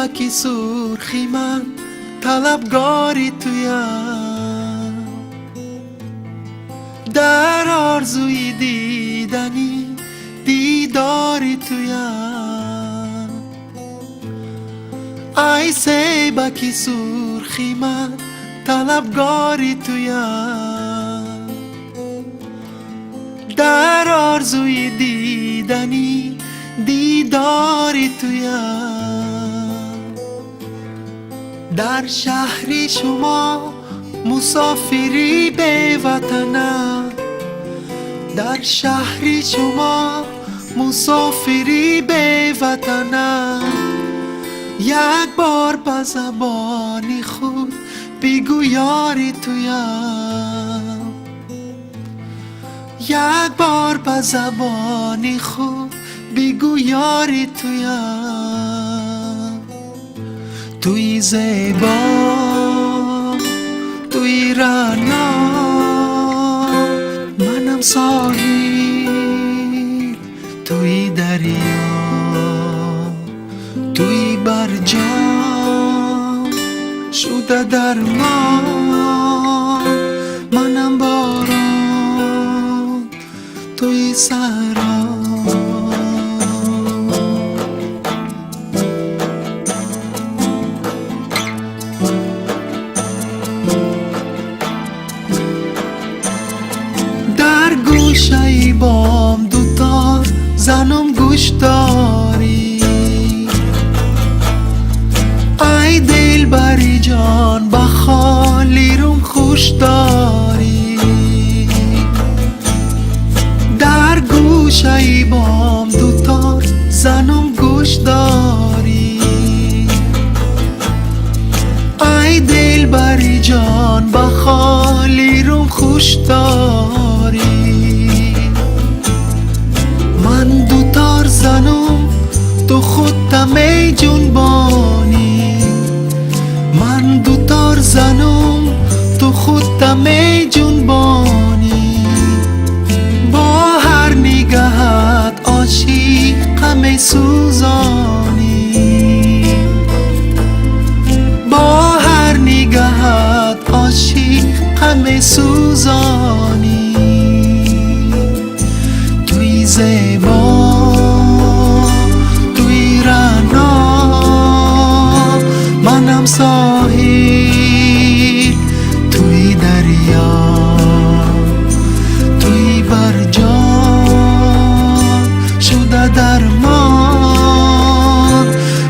سیبکی سرخی من طلبگاری تویم، در آرزوی دیدنی دیداری تویم. ای سیبکی سرخی من طلبگاری تویم، در آرزوی دیدنی دیداری تویم. در شهری شما مسافری به وطنم، در شهری شما مسافری به وطنم. یک بار به زبانی خود بگو یاری تویم، یک بار به زبانی خود بگو یاری تویم. توی زیبا، توی رعنا، منم ساحل، توی دریا، توی برجام شده درمان. منم باران، توی صحرا. در گوشه بام دوتا زنم گوش داری، ای دل بری جان با خالی روم خوش داری. در گوشه بام دوتا زنم گوش داری، ای دل بری جان با خالی روم خوش داری. من دوتار زنم تو خودم ای جنبانی، من دوتار زنم تو خودم ای جنبانی. با هر نگاهت عاشقم سوزانی، با هر نگاهت عاشقم سوزانی. توی زیبا، توی رعنا، منم ساحل، توی دریا، توی برجام شده درمان.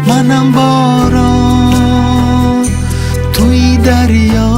منم باران، توی دریا.